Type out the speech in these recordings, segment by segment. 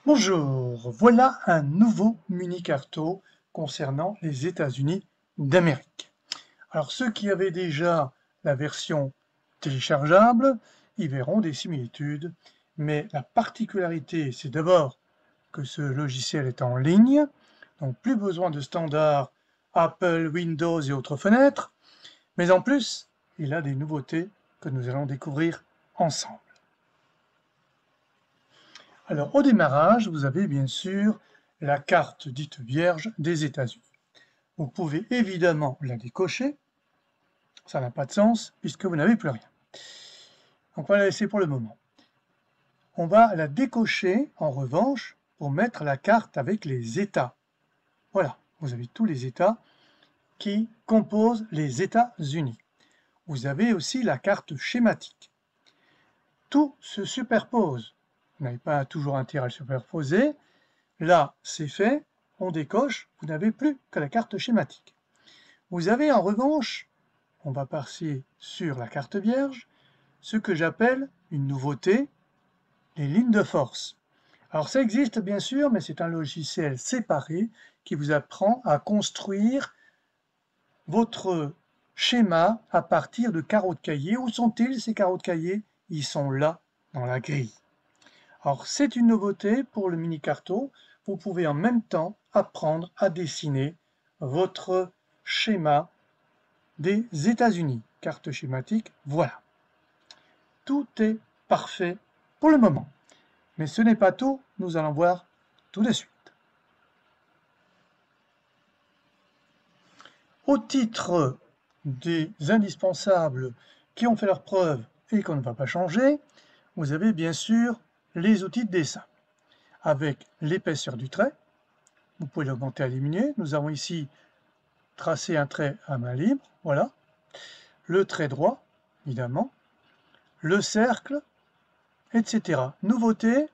Bonjour, voilà un nouveau mini-carto concernant les États-Unis d'Amérique. Alors ceux qui avaient déjà la version téléchargeable, y verront des similitudes, mais la particularité, c'est d'abord que ce logiciel est en ligne, donc plus besoin de standards Apple, Windows et autres fenêtres, mais en plus, il a des nouveautés que nous allons découvrir ensemble. Alors au démarrage, vous avez bien sûr la carte dite vierge des États-Unis. Vous pouvez évidemment la décocher, ça n'a pas de sens puisque vous n'avez plus rien. Donc on va la laisser pour le moment. On va la décocher en revanche pour mettre la carte avec les États. Voilà, vous avez tous les États qui composent les États-Unis. Vous avez aussi la carte schématique. Tout se superpose. Vous n'avez pas toujours intérêt à le superposer. Là, c'est fait, on décoche, vous n'avez plus que la carte schématique. Vous avez en revanche, on va passer sur la carte vierge, ce que j'appelle une nouveauté, les lignes de force. Alors ça existe bien sûr, mais c'est un logiciel séparé qui vous apprend à construire votre schéma à partir de carreaux de cahier. Où sont-ils ces carreaux de cahier? Ils sont là, dans la grille. Alors c'est une nouveauté pour le mini-carto. Vous pouvez en même temps apprendre à dessiner votre schéma des États-Unis. Carte schématique, voilà. Tout est parfait pour le moment. Mais ce n'est pas tout, nous allons voir tout de suite. Au titre des indispensables qui ont fait leur preuve et qu'on ne va pas changer, vous avez bien sûr les outils de dessin. Avec l'épaisseur du trait, vous pouvez l'augmenter à diminuer. Nous avons ici tracé un trait à main libre, voilà. Le trait droit, évidemment. Le cercle, etc. Nouveauté,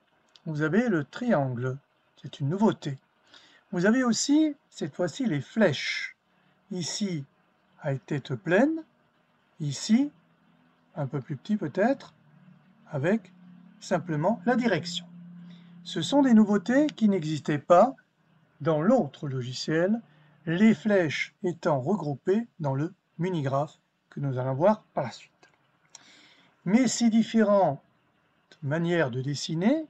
vous avez le triangle. C'est une nouveauté. Vous avez aussi, cette fois-ci, les flèches. Ici, avec tête pleine. Ici, un peu plus petit peut-être, avec simplement la direction. Ce sont des nouveautés qui n'existaient pas dans l'autre logiciel, les flèches étant regroupées dans le Minigraph que nous allons voir par la suite. Mais ces différentes manières de dessiner,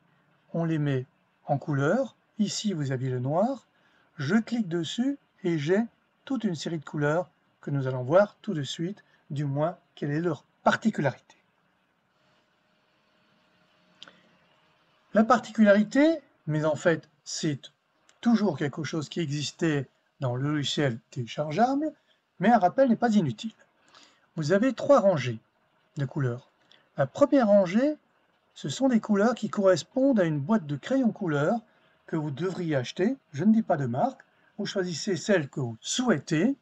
on les met en couleur. Ici, vous avez le noir. Je clique dessus et j'ai toute une série de couleurs que nous allons voir tout de suite, du moins quelle est leur particularité. La particularité, mais en fait c'est toujours quelque chose qui existait dans le logiciel téléchargeable, mais un rappel n'est pas inutile. Vous avez trois rangées de couleurs. La première rangée, ce sont des couleurs qui correspondent à une boîte de crayons couleurs que vous devriez acheter. Je ne dis pas de marque, vous choisissez celle que vous souhaitez,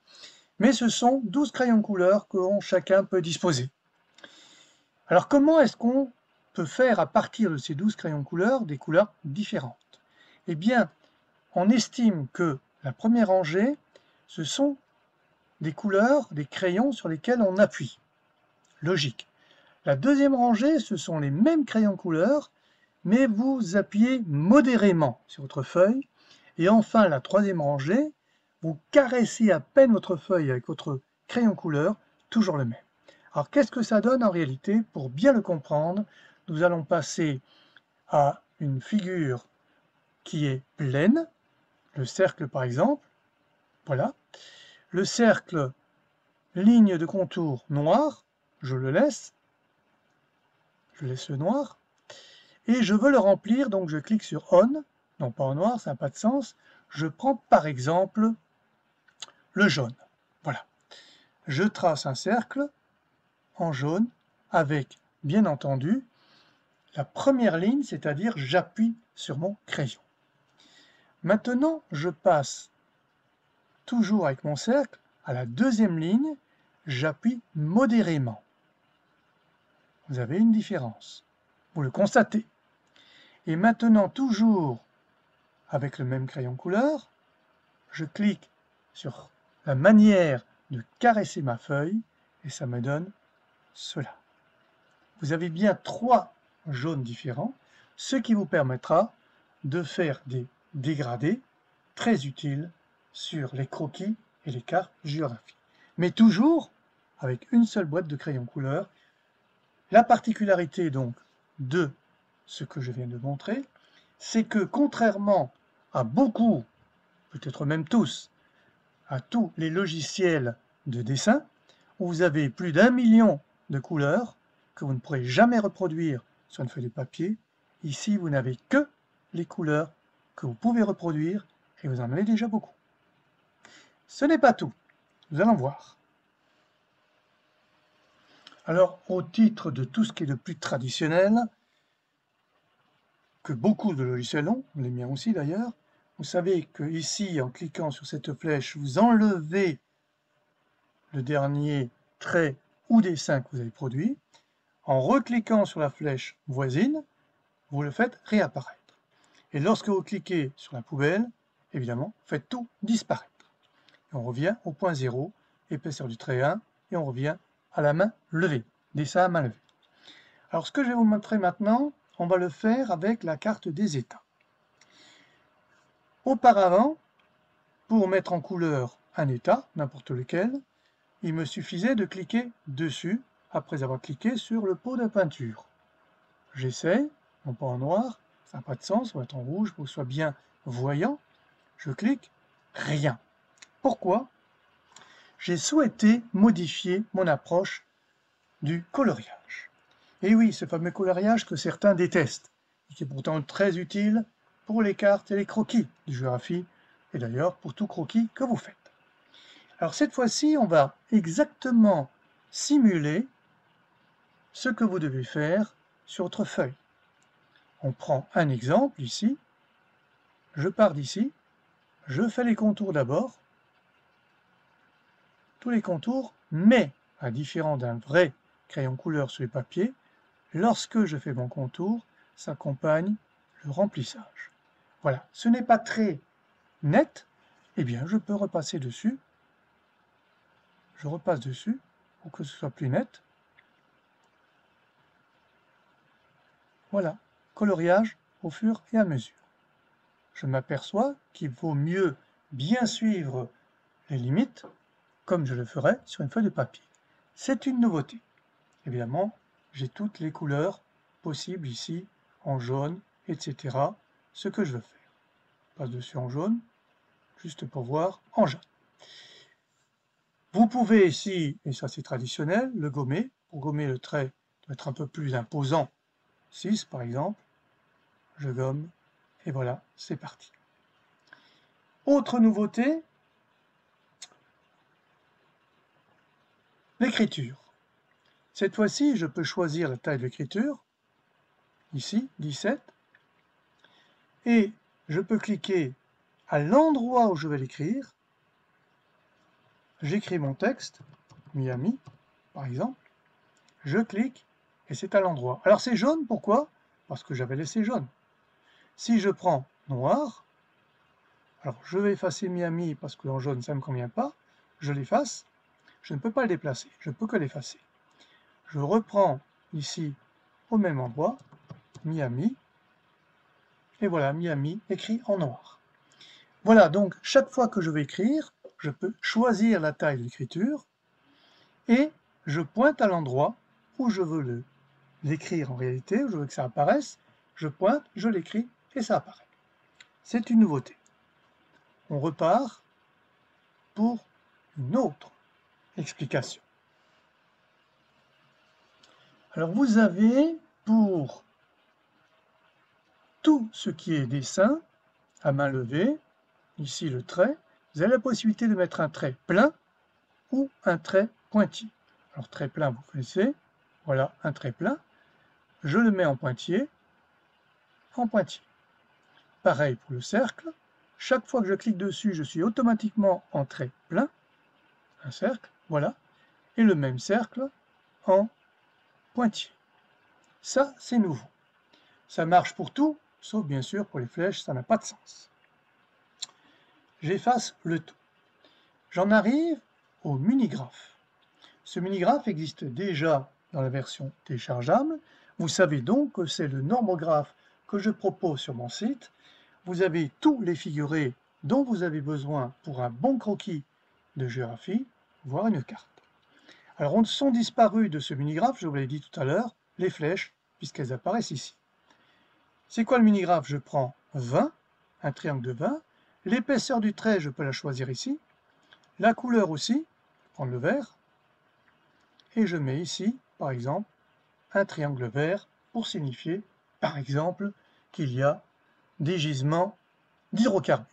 mais ce sont 12 crayons couleurs que chacun peut disposer. Alors comment est-ce qu'on peut faire à partir de ces 12 crayons couleurs des couleurs différentes? Eh bien, on estime que la première rangée, ce sont des couleurs, des crayons sur lesquels on appuie. Logique. La deuxième rangée, ce sont les mêmes crayons couleurs, mais vous appuyez modérément sur votre feuille. Et enfin, la troisième rangée, vous caressez à peine votre feuille avec votre crayon couleur, toujours le même. Alors, qu'est-ce que ça donne en réalité? Pour bien le comprendre, nous allons passer à une figure qui est pleine, le cercle par exemple, voilà. Le cercle, ligne de contour noir, je laisse le noir, et je veux le remplir, donc je clique sur On, non pas en noir, ça n'a pas de sens, je prends par exemple le jaune, voilà. Je trace un cercle en jaune avec, bien entendu, la première ligne, c'est-à-dire j'appuie sur mon crayon. Maintenant, je passe toujours avec mon cercle à la deuxième ligne, j'appuie modérément. Vous avez une différence, vous le constatez. Et maintenant, toujours avec le même crayon couleur, je clique sur la manière de caresser ma feuille et ça me donne cela. Vous avez bien trois jaunes différents, ce qui vous permettra de faire des dégradés très utiles sur les croquis et les cartes géographiques. Mais toujours avec une seule boîte de crayons couleur. La particularité donc de ce que je viens de montrer, c'est que contrairement à beaucoup, peut-être même tous, à tous les logiciels de dessin, où vous avez plus d'1 million de couleurs que vous ne pourrez jamais reproduire sur une feuille de papier, ici vous n'avez que les couleurs que vous pouvez reproduire et vous en avez déjà beaucoup. Ce n'est pas tout, nous allons voir. Alors, au titre de tout ce qui est de plus traditionnel, que beaucoup de logiciels ont, les miens aussi d'ailleurs, vous savez que ici, en cliquant sur cette flèche, vous enlevez le dernier trait ou dessin que vous avez produit. En recliquant sur la flèche voisine, vous le faites réapparaître. Et lorsque vous cliquez sur la poubelle, évidemment, faites tout disparaître. Et on revient au point 0, épaisseur du trait 1, et on revient à la main levée, dessin à main levée. Alors ce que je vais vous montrer maintenant, on va le faire avec la carte des États. Auparavant, pour mettre en couleur un État, n'importe lequel, il me suffisait de cliquer dessus après avoir cliqué sur le pot de peinture. J'essaie, non pas en noir, ça n'a pas de sens, ça va être en rouge pour que ce soit bien voyant. Je clique, rien. Pourquoi? J'ai souhaité modifier mon approche du coloriage. Et oui, ce fameux coloriage que certains détestent, et qui est pourtant très utile pour les cartes et les croquis de géographie, et d'ailleurs pour tout croquis que vous faites. Alors cette fois-ci, on va exactement simuler ce que vous devez faire sur votre feuille. On prend un exemple ici, je pars d'ici, je fais les contours d'abord, tous les contours, mais à différent d'un vrai crayon couleur sur le papier, lorsque je fais mon contour, s'accompagne le remplissage. Voilà, ce n'est pas très net, eh bien je peux repasser dessus, je repasse dessus pour que ce soit plus net. Voilà, coloriage au fur et à mesure. Je m'aperçois qu'il vaut mieux bien suivre les limites, comme je le ferais sur une feuille de papier. C'est une nouveauté. Évidemment, j'ai toutes les couleurs possibles ici, en jaune, etc. Ce que je veux faire. Je passe dessus en jaune, juste pour voir en jaune. Vous pouvez ici, et ça c'est traditionnel, le gommer. Pour gommer le trait, doit être un peu plus imposant. 6 par exemple. Je gomme, et voilà, c'est parti. Autre nouveauté, l'écriture. Cette fois-ci, je peux choisir la taille de l'écriture, ici, 17, et je peux cliquer à l'endroit où je vais l'écrire. J'écris mon texte, Miami, par exemple, je clique, et c'est à l'endroit. Alors c'est jaune, pourquoi? Parce que j'avais laissé jaune. Si je prends noir, alors je vais effacer Miami parce que en jaune ça ne me convient pas, je l'efface, je ne peux pas le déplacer, je ne peux que l'effacer. Je reprends ici au même endroit, Miami, et voilà, Miami écrit en noir. Voilà, donc chaque fois que je vais écrire, je peux choisir la taille de l'écriture, et je pointe à l'endroit où je veux l'écrire en réalité, où je veux que ça apparaisse, je pointe, je l'écris, et ça apparaît. C'est une nouveauté. On repart pour une autre explication. Alors vous avez, pour tout ce qui est dessin, à main levée, ici le trait, vous avez la possibilité de mettre un trait plein ou un trait pointillé. Alors trait plein, vous connaissez, voilà un trait plein, je le mets en pointillé. Pareil pour le cercle, chaque fois que je clique dessus, je suis automatiquement en trait plein, un cercle, voilà, et le même cercle en pointillé. Ça, c'est nouveau. Ça marche pour tout, sauf bien sûr pour les flèches, ça n'a pas de sens. J'efface le tout. J'en arrive au minigraphe. Ce minigraphe existe déjà dans la version téléchargeable. Vous savez donc que c'est le normographe que je propose sur mon site. Vous avez tous les figurés dont vous avez besoin pour un bon croquis de géographie, voire une carte. Alors, on sont disparus de ce mini-graphe, je vous l'ai dit tout à l'heure, les flèches, puisqu'elles apparaissent ici. C'est quoi le mini-graphe? Je prends 20, un triangle de 20. L'épaisseur du trait, je peux la choisir ici. La couleur aussi, je vais prendre le vert. Et je mets ici, par exemple, un triangle vert pour signifier, par exemple, qu'il y a des gisements d'hydrocarbures.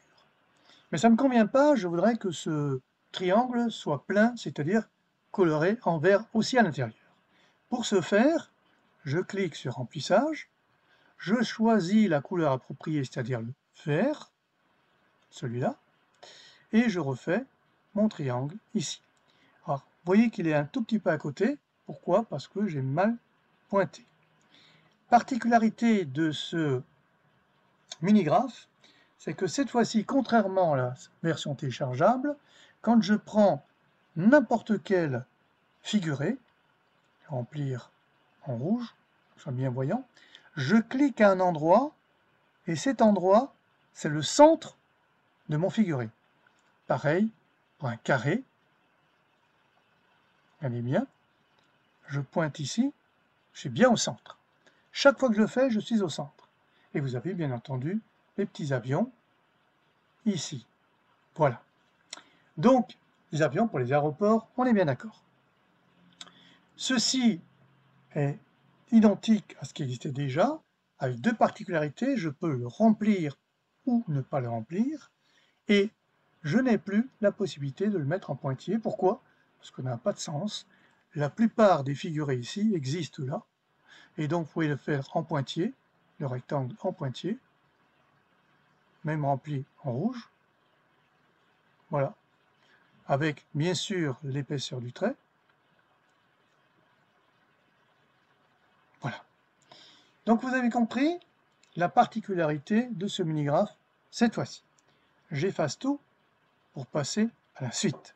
Mais ça ne me convient pas, je voudrais que ce triangle soit plein, c'est-à-dire coloré en vert aussi à l'intérieur. Pour ce faire, je clique sur Remplissage, je choisis la couleur appropriée, c'est-à-dire le vert, celui-là, et je refais mon triangle ici. Alors, vous voyez qu'il est un tout petit peu à côté. Pourquoi? Parce que j'ai mal pointé. Particularité de ce mini-graphe, c'est que cette fois-ci, contrairement à la version téléchargeable, quand je prends n'importe quel figuré, remplir en rouge, que ce soit bien voyant, je clique à un endroit, et cet endroit, c'est le centre de mon figuré. Pareil pour un carré, regardez bien, je pointe ici, je suis bien au centre. Chaque fois que je le fais, je suis au centre. Et vous avez bien entendu les petits avions ici. Voilà. Donc, les avions pour les aéroports, on est bien d'accord. Ceci est identique à ce qui existait déjà, avec deux particularités. Je peux le remplir ou ne pas le remplir. Et je n'ai plus la possibilité de le mettre en pointillé. Pourquoi? Parce que ça n'a pas de sens. La plupart des figurés ici existent là. Et donc, vous pouvez le faire en pointillé, le rectangle en pointillé, même rempli en rouge. Voilà. Avec, bien sûr, l'épaisseur du trait. Voilà. Donc, vous avez compris la particularité de ce mini-graphe cette fois-ci. J'efface tout pour passer à la suite.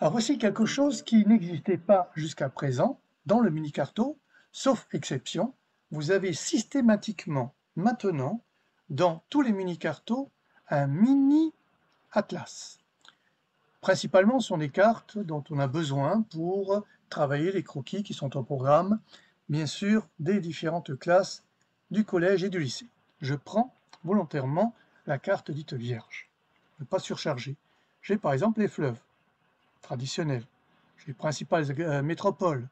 Alors voici quelque chose qui n'existait pas jusqu'à présent dans le mini-carto, sauf exception. Vous avez systématiquement maintenant dans tous les mini-cartos un mini-atlas. Principalement, ce sont des cartes dont on a besoin pour travailler les croquis qui sont au programme, bien sûr, des différentes classes du collège et du lycée. Je prends volontairement la carte dite vierge, ne pas surcharger. J'ai par exemple les fleuves traditionnels, j'ai les principales métropoles,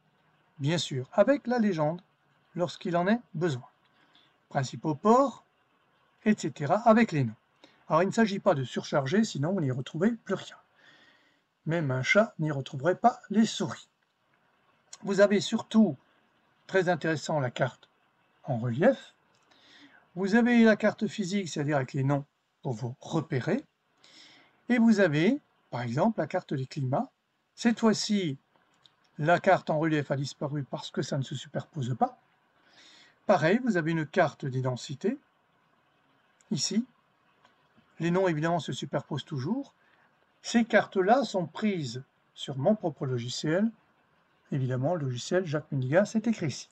bien sûr, avec la légende, lorsqu'il en est besoin. Principaux ports, etc., avec les noms. Alors il ne s'agit pas de surcharger, sinon vous n'y retrouvez plus rien. Même un chat n'y retrouverait pas les souris. Vous avez surtout, très intéressant, la carte en relief. Vous avez la carte physique, c'est-à-dire avec les noms pour vous repérer. Et vous avez, par exemple, la carte des climats. Cette fois-ci, la carte en relief a disparu parce que ça ne se superpose pas. Pareil, vous avez une carte des densités, ici. Les noms, évidemment, se superposent toujours. Ces cartes-là sont prises sur mon propre logiciel. Évidemment, le logiciel Jacques Mundiga, c'est écrit ici.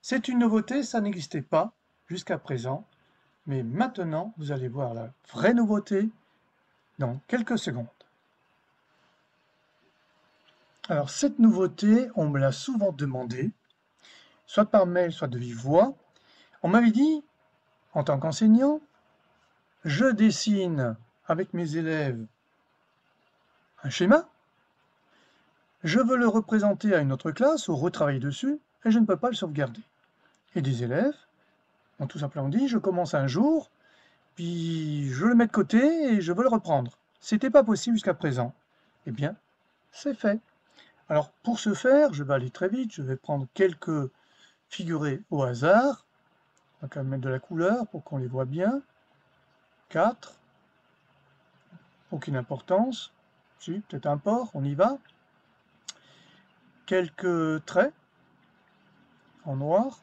C'est une nouveauté, ça n'existait pas jusqu'à présent, mais maintenant, vous allez voir la vraie nouveauté dans quelques secondes. Alors, cette nouveauté, on me l'a souvent demandé, soit par mail, soit de vive voix. On m'avait dit, en tant qu'enseignant, je dessine avec mes élèves un schéma, je veux le représenter à une autre classe ou retravailler dessus, et je ne peux pas le sauvegarder. Et des élèves ont tout simplement dit, je commence un jour, puis je le mets de côté et je veux le reprendre. C'était pas possible jusqu'à présent. Eh bien, c'est fait. Alors, pour ce faire, je vais aller très vite, je vais prendre quelques figurés au hasard. On va quand même mettre de la couleur pour qu'on les voit bien. 4. Aucune importance. Si, peut-être un port, on y va. Quelques traits en noir.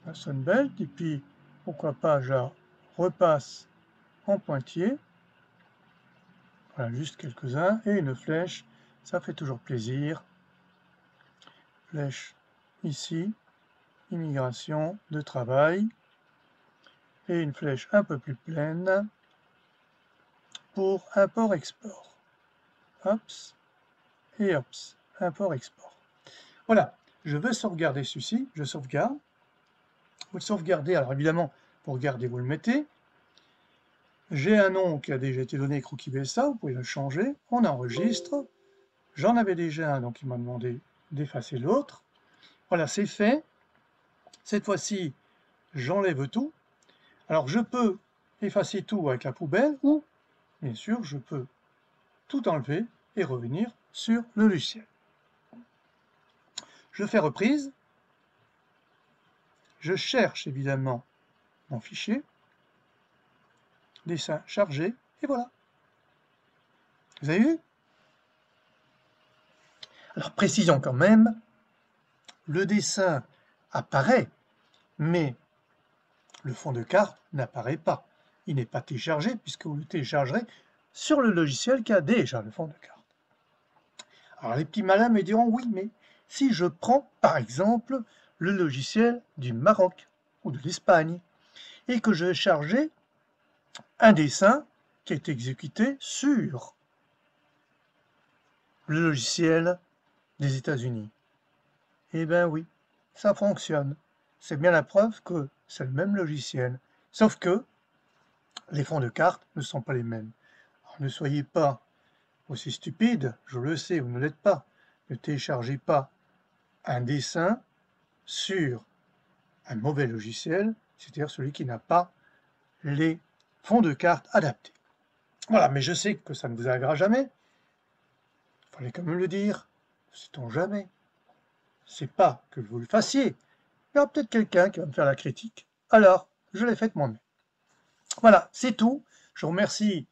La Sunbelt, et puis pourquoi pas, je la repasse en pointillé. Voilà, juste quelques-uns, et une flèche, ça fait toujours plaisir. flèche ici, immigration de travail, et une flèche un peu plus pleine pour import-export. Hops, et hops, import-export. Voilà, je veux sauvegarder ceci, je sauvegarde. Vous le sauvegardez, alors évidemment, pour garder, vous le mettez. J'ai un nom qui a déjà été donné, Croquis-Bessa, vous pouvez le changer, on enregistre. J'en avais déjà un, donc il m'a demandé d'effacer l'autre. Voilà, c'est fait. Cette fois-ci, j'enlève tout. Alors, je peux effacer tout avec la poubelle ou, bien sûr, je peux tout enlever et revenir sur le logiciel. Je fais reprise. Je cherche évidemment mon fichier. Dessin chargé, et voilà. Vous avez vu? Alors, précisons quand même, le dessin apparaît, mais le fond de carte n'apparaît pas. Il n'est pas téléchargé puisque vous le téléchargerez sur le logiciel qui a déjà le fond de carte. Alors les petits malins me diront, oui, mais si je prends par exemple le logiciel du Maroc ou de l'Espagne et que je vais charger un dessin qui est exécuté sur le logiciel des États-Unis. Eh bien oui, ça fonctionne. C'est bien la preuve que c'est le même logiciel. Sauf que les fonds de carte ne sont pas les mêmes. Alors, ne soyez pas aussi stupide, je le sais, vous ne l'êtes pas. Ne téléchargez pas un dessin sur un mauvais logiciel, c'est-à-dire celui qui n'a pas les fonds de carte adaptés. Voilà, mais je sais que ça ne vous arrivera jamais. Il fallait quand même le dire. Sait-on jamais. C'est pas que vous le fassiez. Il y aura peut-être quelqu'un qui va me faire la critique. Alors, je l'ai faite moi-même. Voilà, c'est tout. Je vous remercie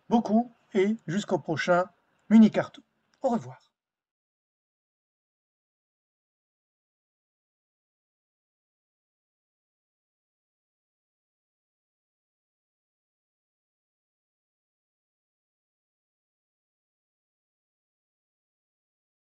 beaucoup et jusqu'au prochain mini carton. Au revoir.